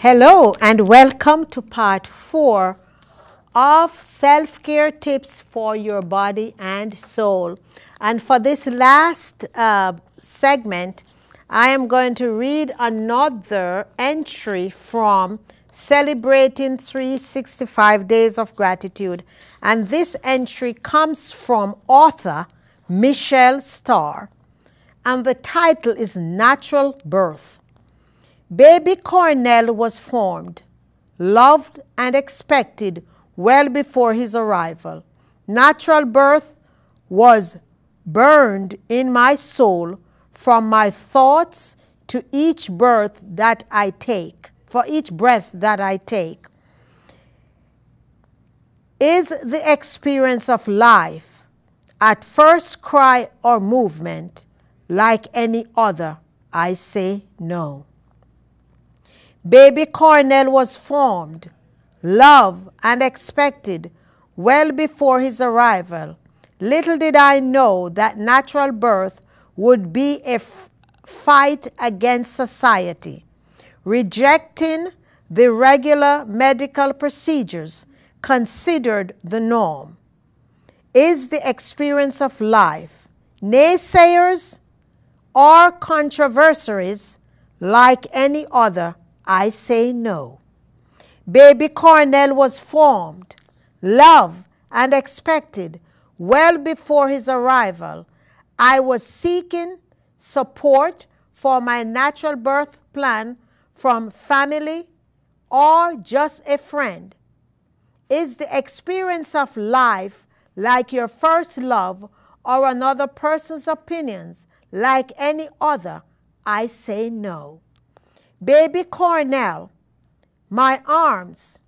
Hello and welcome to part 4 of self-care tips for your body and soul. And for this last segment, I am going to read another entry from Celebrating 365 Days of Gratitude. And this entry comes from author Michelle Starr. And the title is Natural Birth. Baby Cornell was formed, loved and expected well before his arrival. Natural birth was burned in my soul from my thoughts to each breath that I take, for each breath that I take. Is the experience of life, at first cry or movement, like any other? I say no. Baby Cornell was formed, loved, and expected well before his arrival. Little did I know that natural birth would be a fight against society, rejecting the regular medical procedures considered the norm. Is the experience of life, naysayers or controversies, like any other? I say no. Baby Cornell was formed, loved, and expected well before his arrival. I was seeking support for my natural birth plan from family or just a friend. Is the experience of life like your first love or another person's opinions, like any other? I say no. Baby Cornell, my arms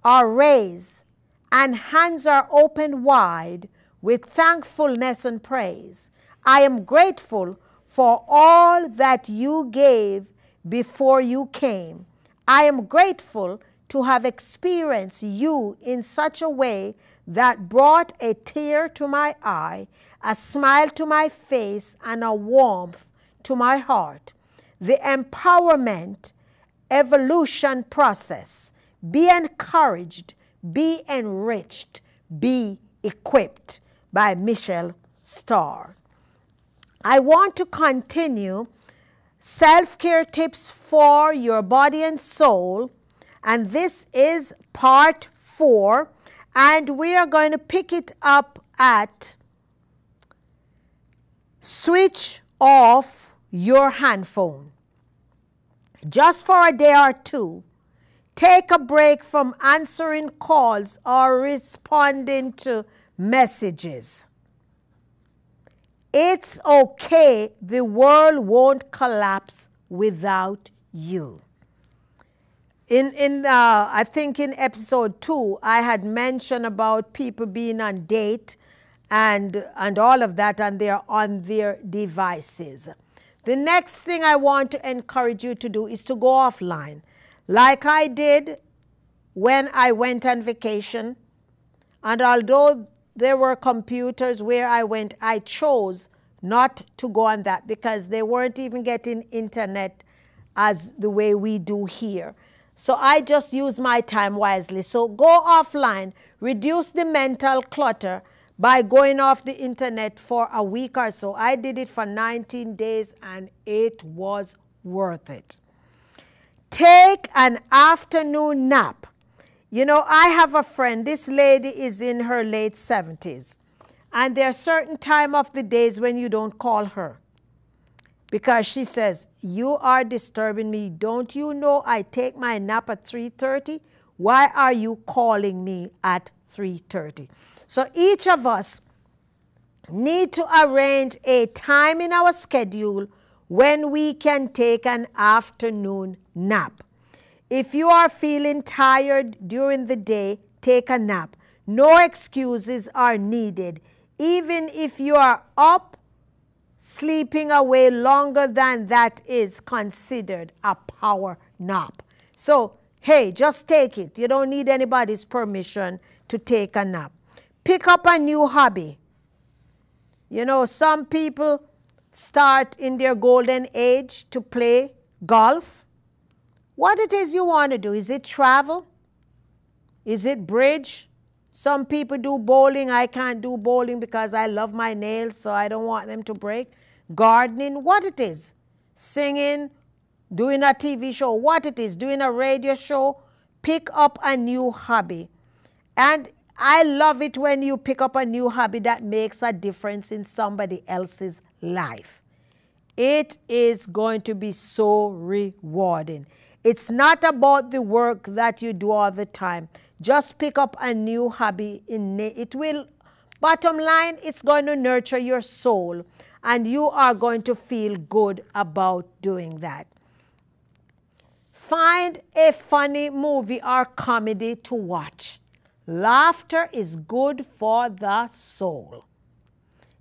are raised and hands are open wide with thankfulness and praise. I am grateful for all that you gave before you came. I am grateful to have experienced you in such a way that brought a tear to my eye, a smile to my face, and a warmth to my heart. The empowerment evolution process. Be encouraged, be enriched, be equipped, by Michelle Starr. I want to continue self-care tips for your body and soul, and this is part 4, and we are going to pick it up at switch off your hand phone. Just for a day or two, take a break from answering calls or responding to messages. It's okay. The world won't collapse without you. I think in episode 2, I had mentioned about people being on date and all of that, and they're on their devices. The next thing I want to encourage you to do is to go offline, like I did when I went on vacation. And although there were computers where I went, I chose not to go on that because they weren't even getting internet as the way we do here. So I just use my time wisely. So go offline, reduce the mental clutter by going off the internet for a week or so. I did it for 19 days and it was worth it. Take an afternoon nap. You know, I have a friend, this lady is in her late 70s, and there are certain time of the days when you don't call her because she says, you are disturbing me. Don't you know I take my nap at 3:30? Why are you calling me at 3:30? So each of us need to arrange a time in our schedule when we can take an afternoon nap. If you are feeling tired during the day, take a nap. No excuses are needed. Even if you are up, sleeping away longer than that is considered a power nap. So, hey, just take it. You don't need anybody's permission to take a nap. Pick up a new hobby. You know, some people start in their golden age to play golf. What it is you want to do? Is it travel? Is it bridge? Some people do bowling. I can't do bowling because I love my nails, so I don't want them to break. Gardening, what it is. Singing, doing a TV show, what it is. Doing a radio show. Pick up a new hobby. And I love it when you pick up a new hobby that makes a difference in somebody else's life. It is going to be so rewarding. It's not about the work that you do all the time. Just pick up a new hobby. It will, bottom line, it's going to nurture your soul, and you are going to feel good about doing that. Find a funny movie or comedy to watch. Laughter is good for the soul.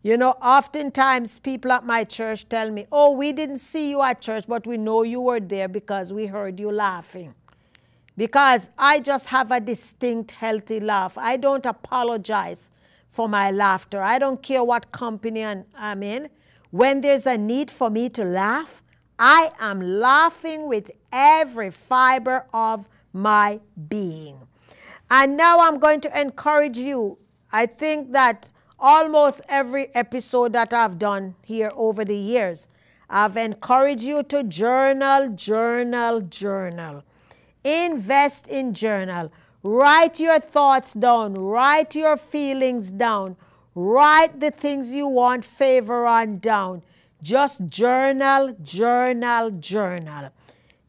You know, oftentimes people at my church tell me, oh, we didn't see you at church, but we know you were there because we heard you laughing. Because I just have a distinct, healthy laugh. I don't apologize for my laughter. I don't care what company I'm in. When there's a need for me to laugh, I am laughing with every fiber of my being. And now I'm going to encourage you. I think that almost every episode that I've done here over the years, I've encouraged you to journal, journal, journal. Invest in journal. Write your thoughts down. Write your feelings down. Write the things you want favor on down. Just journal, journal, journal.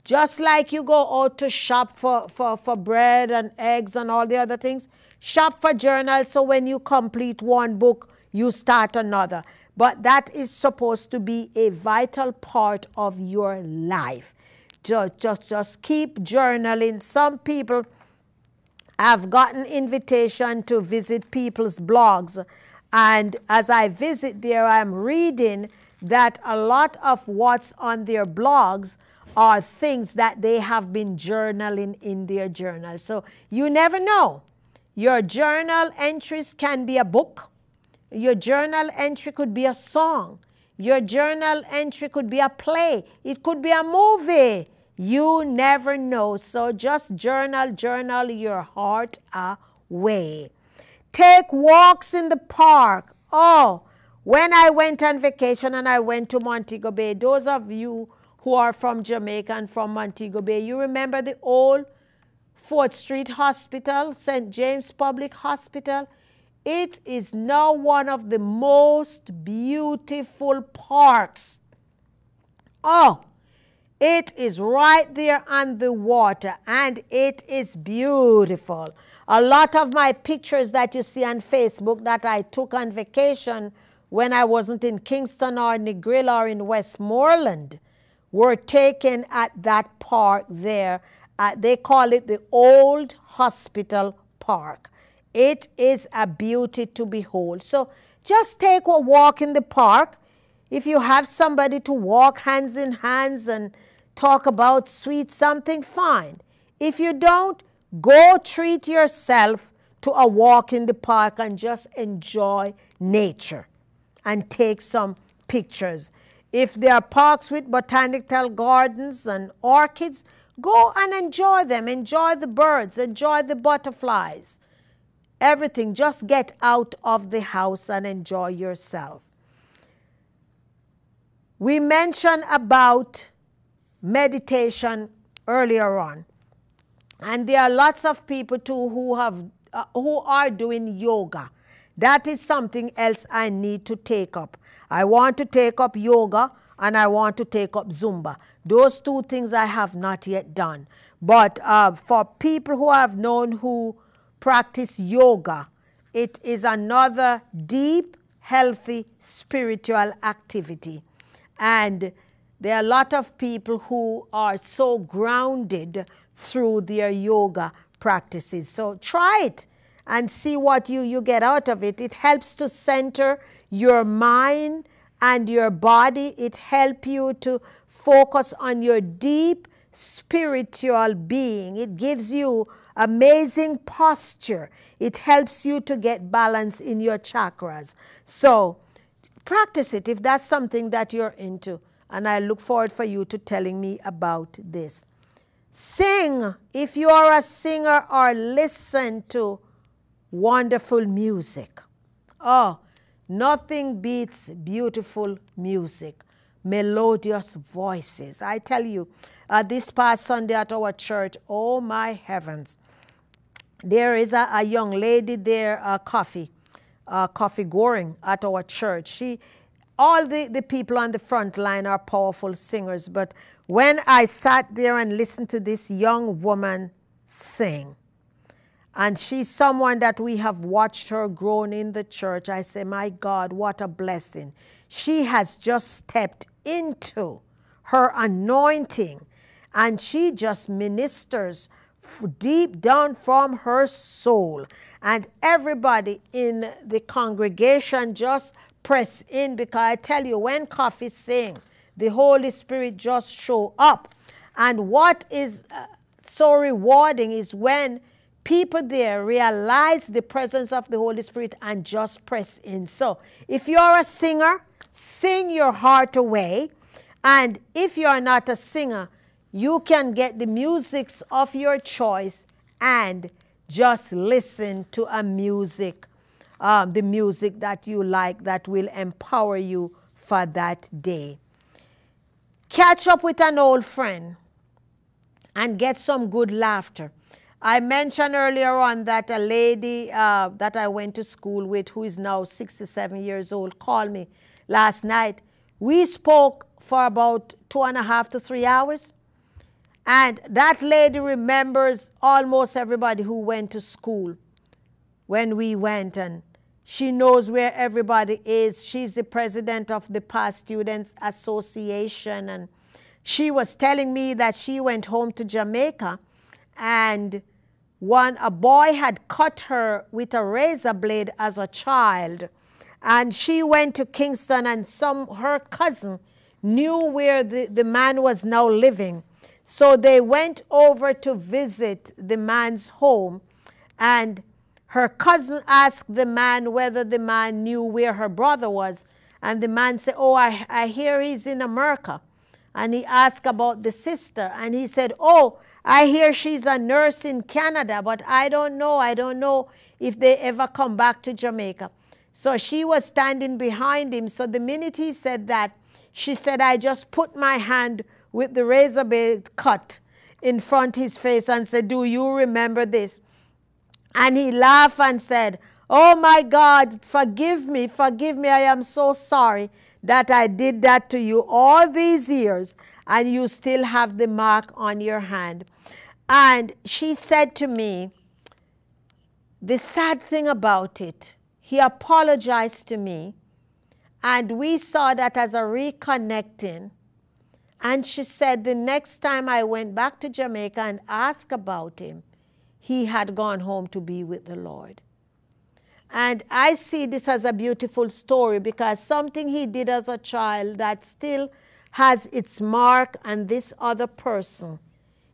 Just like you go out to shop for bread and eggs and all the other things, shop for journals so when you complete one book, you start another. But that is supposed to be a vital part of your life. Just keep journaling. Some people have gotten invitation to visit people's blogs. And as I visit there, I'm reading that a lot of what's on their blogs are things that they have been journaling in their journal. So you never know. Your journal entries can be a book. Your journal entry could be a song. Your journal entry could be a play. It could be a movie. You never know. So just journal, journal your heart away. Take walks in the park. Oh, when I went on vacation and I went to Montego Bay, those of you who are from Jamaica and from Montego Bay, you remember the old 4th Street Hospital, St. James Public Hospital? It is now one of the most beautiful parks. Oh, it is right there on the water and it is beautiful. A lot of my pictures that you see on Facebook that I took on vacation when I wasn't in Kingston or Negril or in Westmoreland were taken at that park there. They call it the Old Hospital Park. It is a beauty to behold. So just take a walk in the park. If you have somebody to walk hands in hands and talk about sweet something, fine. If you don't, go treat yourself to a walk in the park and just enjoy nature and take some pictures. If there are parks with botanical gardens and orchids, go and enjoy them. Enjoy the birds, enjoy the butterflies. Everything, just get out of the house and enjoy yourself. We mentioned about meditation earlier on. And there are lots of people too who are doing yoga. That is something else I need to take up. I want to take up yoga and I want to take up Zumba. Those two things I have not yet done. But for people who I've known who practice yoga, it is another deep, healthy, spiritual activity. And There are a lot of people who are so grounded through their yoga practices. So try it and see what you get out of it. It helps to center your mind and your body. It helps you to focus on your deep spiritual being. It gives you amazing posture. It helps you to get balance in your chakras. So practice it if that's something that you're into. And I look forward for you to telling me about this. Sing if you are a singer, or listen to wonderful music. Oh, nothing beats beautiful music, melodious voices. I tell you, this past Sunday at our church, oh my heavens, there is a young lady there, coffee goring at our church. All the people on the front line are powerful singers, but when I sat there and listened to this young woman sing, and she's someone that we have watched her grown in the church, I say, my God, what a blessing. She has just stepped into her anointing, and she just ministers deep down from her soul. And everybody in the congregation just press in, because I tell you, when coffee sing, the Holy Spirit just show up. And what is so rewarding is when people there realize the presence of the Holy Spirit and just press in. So if you're a singer, sing your heart away. And if you're not a singer, you can get the musics of your choice and just listen to a music, the music that you like, that will empower you for that day. Catch up with an old friend and get some good laughter. I mentioned earlier on that a lady that I went to school with, who is now 67 years old, called me last night. We spoke for about 2.5 to 3 hours. And that lady remembers almost everybody who went to school when we went, and she knows where everybody is. She's the president of the Past Students Association, and she was telling me that she went home to Jamaica, and a boy had cut her with a razor blade as a child, and she went to Kingston, and her cousin knew where the man was now living. So they went over to visit the man's home, and her cousin asked the man whether the man knew where her brother was. And the man said, oh, I hear he's in America. And he asked about the sister, and he said, oh, I hear she's a nurse in Canada, but I don't know if they ever come back to Jamaica. So she was standing behind him. So the minute he said that, she said, I just put my hand with the razor blade cut in front of his face and said, do you remember this? And he laughed and said, oh my God, forgive me, I am so sorry that I did that to you all these years, and you still have the mark on your hand. And she said to me, the sad thing about it, he apologized to me, and we saw that as a reconnecting. And she said, the next time I went back to Jamaica and asked about him, he had gone home to be with the Lord. And I see this as a beautiful story, because something he did as a child that still has its mark on this other person,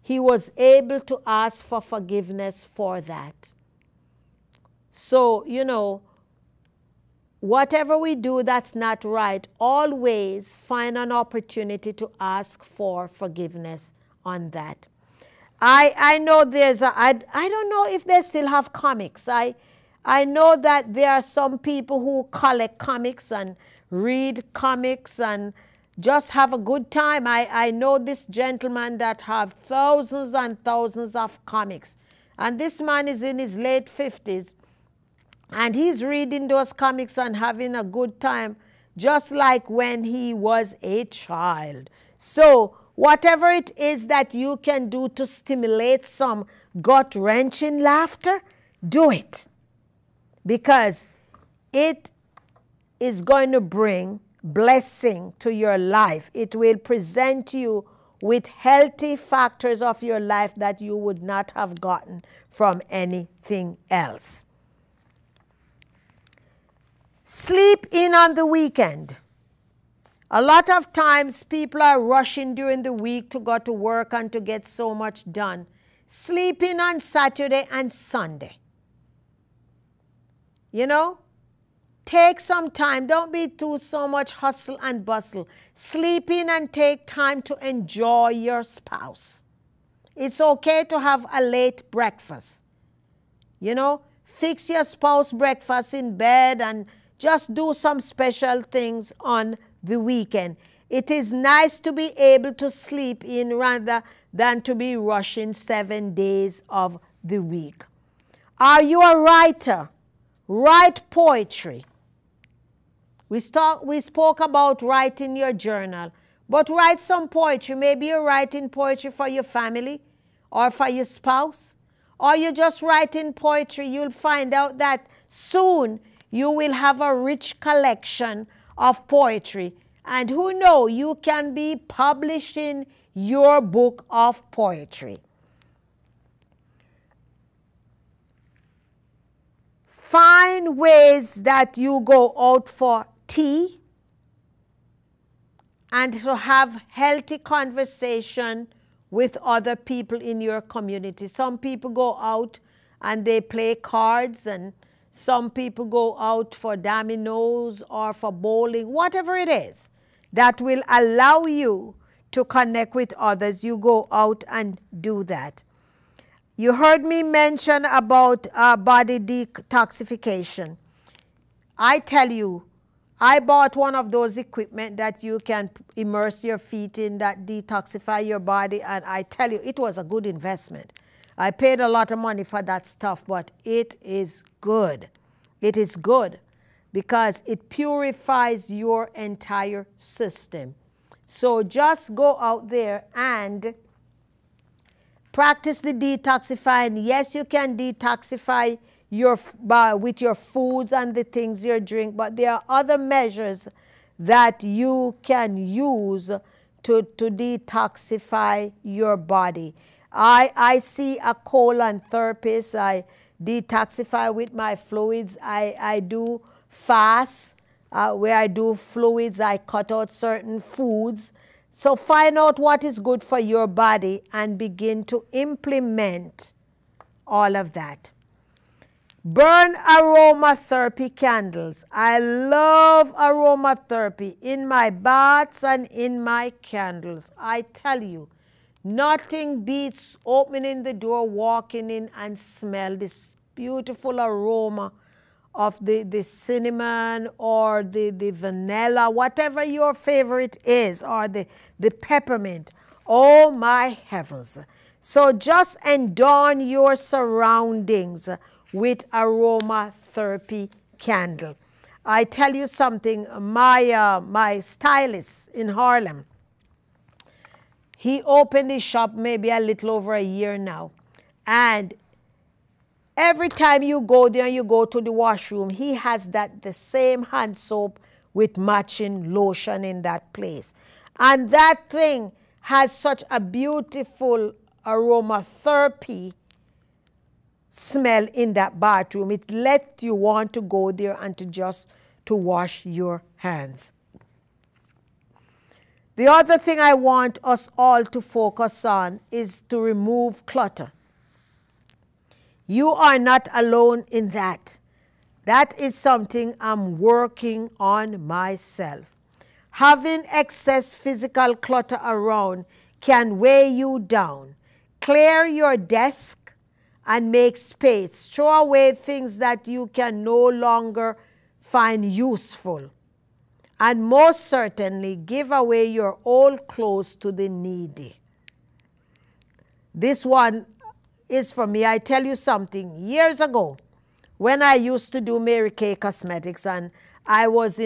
he was able to ask for forgiveness for that. So, whatever we do that's not right, always find an opportunity to ask for forgiveness on that. I know I don't know if they still have comics. I know that there are some people who collect comics and read comics and just have a good time. I know this gentleman that have thousands and thousands of comics. And this man is in his late 50s. And he's reading those comics and having a good time, just like when he was a child. So whatever it is that you can do to stimulate some gut-wrenching laughter, do it. Because it is going to bring blessing to your life. It will present you with healthy factors of your life that you would not have gotten from anything else. Sleep in on the weekend. A lot of times people are rushing during the week to go to work and to get so much done. Sleep in on Saturday and Sunday. You know, take some time. Don't be so much hustle and bustle. Sleep in and take time to enjoy your spouse. It's okay to have a late breakfast. You know, fix your spouse breakfast in bed and just do some special things on the weekend. It is nice to be able to sleep in rather than to be rushing 7 days of the week. Are you a writer? Write poetry. We spoke about writing your journal, but write some poetry. Maybe you're writing poetry for your family or for your spouse, or you're just writing poetry. You'll find out that soon you will have a rich collection of poetry. And who knows, you can be publishing your book of poetry. Find ways that you go out for tea and to have healthy conversation with other people in your community. Some people go out and they play cards, and some people go out for dominoes or for bowling, whatever it is that will allow you to connect with others. You go out and do that. You heard me mention about body detoxification. I tell you, I bought one of those equipment that you can immerse your feet in that detoxify your body, and I tell you, it was a good investment. I paid a lot of money for that stuff, but it is good. It is good because it purifies your entire system. So just go out there and practice the detoxifying. Yes, you can detoxify with your foods and the things you drink, but there are other measures that you can use to detoxify your body. I see a colon therapist. I detoxify with my fluids. I do fast where I do fluids. I cut out certain foods. So find out what is good for your body and begin to implement all of that. Burn aromatherapy candles. I love aromatherapy in my baths and in my candles. I tell you, nothing beats opening the door, walking in, and smell this beautiful aroma of the cinnamon or the vanilla, whatever your favorite is, or the peppermint. Oh my heavens. So just adorn your surroundings with aromatherapy candle. I tell you something, my stylist in Harlem, he opened his shop maybe a little over a year now, and every time you go there, you go to the washroom, he has the same hand soap with matching lotion in that place. And that thing has such a beautiful aromatherapy smell in that bathroom. It lets you want to go there and to wash your hands. The other thing I want us all to focus on is to remove clutter. You are not alone in that. That is something I'm working on myself. Having excess physical clutter around can weigh you down. Clear your desk and make space. Throw away things that you can no longer find useful. And most certainly, give away your old clothes to the needy. This one is for me. I tell you something. Years ago, when I used to do Mary Kay Cosmetics, and I was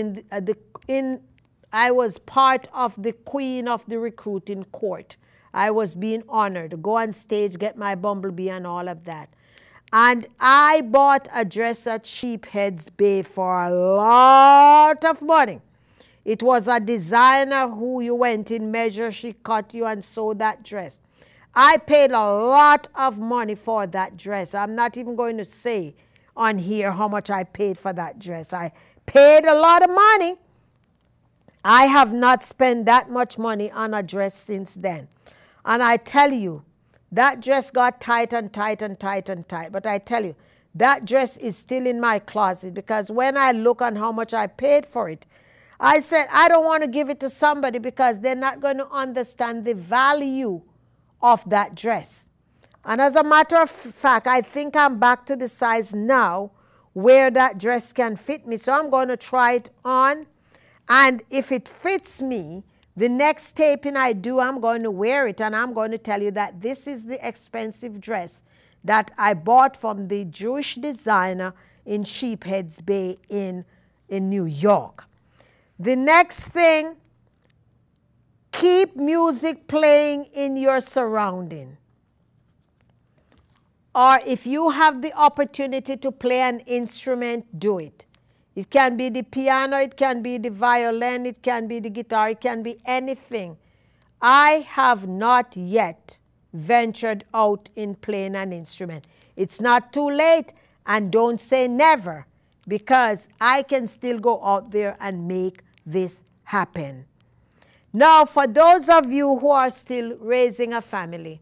I was part of the queen of the recruiting court. I was being honored to go on stage, get my bumblebee and all of that. And I bought a dress at Sheephead's Bay for a lot of money. It was a designer who you went in measure, she cut you and sewed that dress. I paid a lot of money for that dress. I'm not even going to say on here how much I paid for that dress. I paid a lot of money. I have not spent that much money on a dress since then. And I tell you, that dress got tight and tight and tight and tight. But I tell you, that dress is still in my closet, because when I look on how much I paid for it, I said, I don't want to give it to somebody because they're not going to understand the value of that dress. And as a matter of fact, I think I'm back to the size now where that dress can fit me. So I'm going to try it on. And if it fits me, the next taping I do, I'm going to wear it, and I'm going to tell you that this is the expensive dress that I bought from the Jewish designer in Sheepheads Bay in New York. The next thing, keep music playing in your surrounding. Or if you have the opportunity to play an instrument, do it. It can be the piano, it can be the violin, it can be the guitar, it can be anything. I have not yet ventured out in playing an instrument. It's not too late, and don't say never, because I can still go out there and make this happen. Now, for those of you who are still raising a family,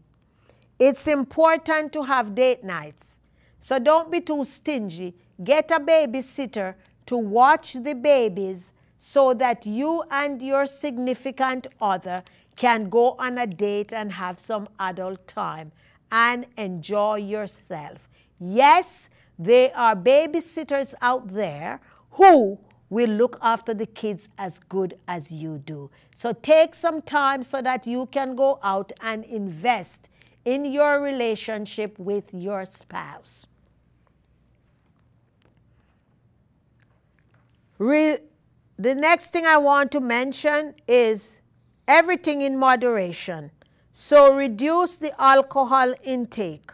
it's important to have date nights. So don't be too stingy. Get a babysitter to watch the babies so that you and your significant other can go on a date and have some adult time and enjoy yourself. Yes, there are babysitters out there who will look after the kids as good as you do. So take some time so that you can go out and invest in your relationship with your spouse. The next thing I want to mention is everything in moderation. So reduce the alcohol intake.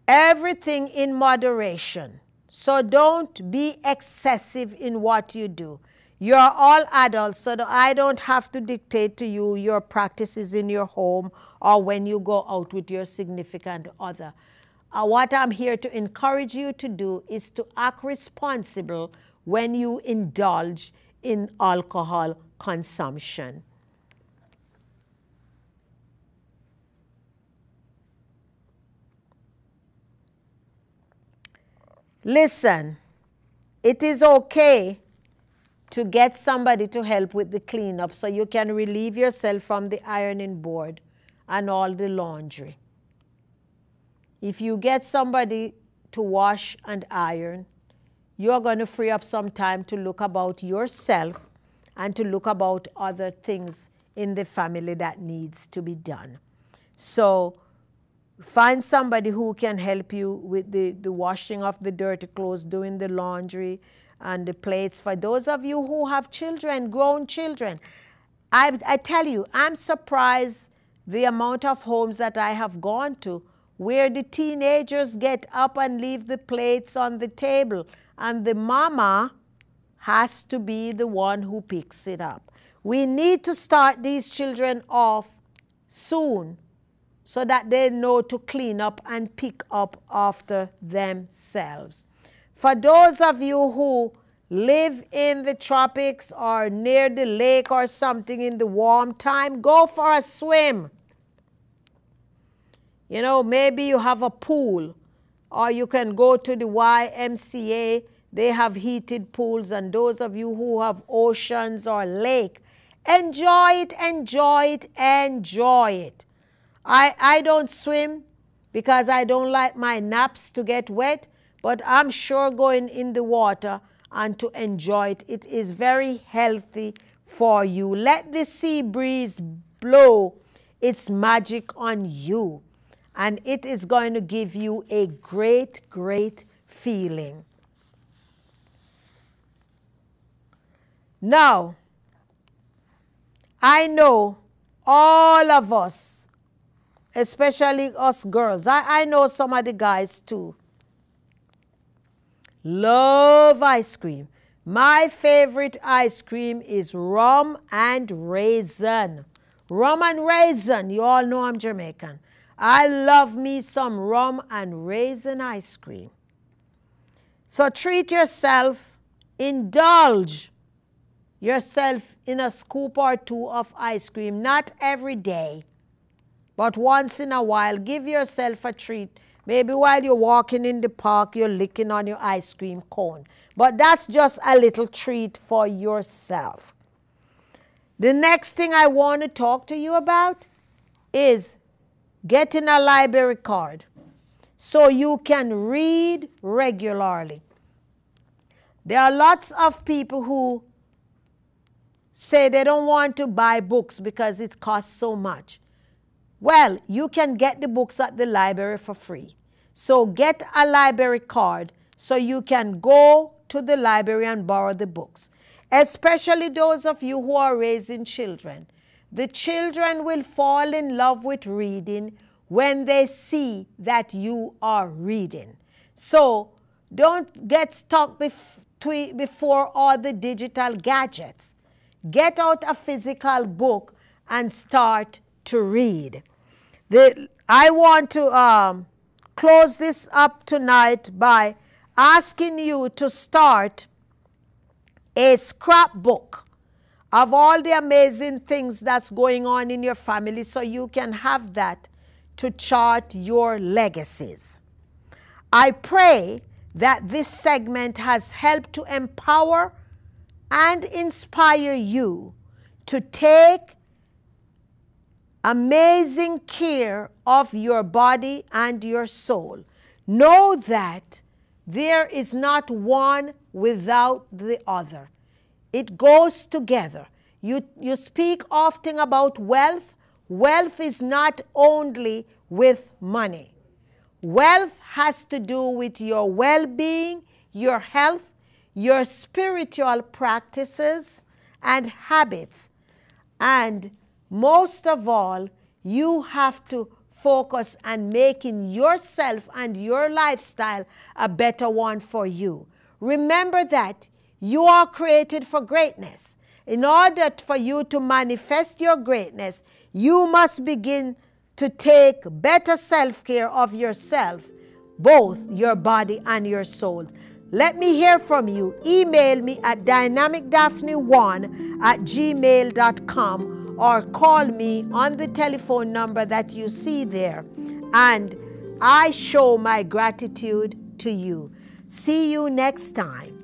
Everything in moderation. So don't be excessive in what you do. You're all adults, so I don't have to dictate to you your practices in your home or when you go out with your significant other. What I'm here to encourage you to do is to act responsible when you indulge in alcohol consumption. Listen, it is okay to get somebody to help with the cleanup so you can relieve yourself from the ironing board and all the laundry. If you get somebody to wash and iron, you're going to free up some time to look about yourself and to look about other things in the family that needs to be done. So find somebody who can help you with the washing of the dirty clothes, doing the laundry and the plates. For those of you who have children, grown children, I tell you, I'm surprised the amount of homes that I have gone to where the teenagers get up and leave the plates on the table, and the mama has to be the one who picks it up. We need to start these children off soon so that they know to clean up and pick up after themselves. For those of you who live in the tropics or near the lake or something in the warm time, go for a swim. You know, maybe you have a pool, or you can go to the YMCA. They have heated pools, and those of you who have oceans or lake, enjoy it, enjoy it, enjoy it. I don't swim because I don't like my naps to get wet, but I'm sure going in the water and to enjoy it, it is very healthy for you. Let the sea breeze blow its magic on you, and it is going to give you a great, great feeling. Now, I know all of us, especially us girls, I know some of the guys too, love ice cream. My favorite ice cream is rum and raisin. Rum and raisin. You all know I'm Jamaican. I love me some rum and raisin ice cream. So treat yourself, indulge yourself in a scoop or two of ice cream, not every day, but once in a while. Give yourself a treat. Maybe while you're walking in the park, you're licking on your ice cream cone. But that's just a little treat for yourself. The next thing I want to talk to you about is getting a library card so you can read regularly. There are lots of people who say they don't want to buy books because it costs so much. Well, you can get the books at the library for free. So get a library card so you can go to the library and borrow the books. Especially those of you who are raising children. The children will fall in love with reading when they see that you are reading. So don't get stuck before all the digital gadgets. Get out a physical book and start to read. I want to close this up tonight by asking you to start a scrapbook of all the amazing things that's going on in your family so you can have that to chart your legacies. I pray that this segment has helped to empower and inspire you to take amazing care of your body and your soul. Know that there is not one without the other. It goes together. You speak often about wealth. Wealth is not only with money. Wealth has to do with your well-being, your health, your spiritual practices and habits. And most of all, you have to focus on making yourself and your lifestyle a better one for you. Remember that you are created for greatness. In order for you to manifest your greatness, you must begin to take better self-care of yourself, both your body and your soul. Let me hear from you. Email me at dynamicdaphne1@gmail.com or call me on the telephone number that you see there, and I show my gratitude to you. See you next time.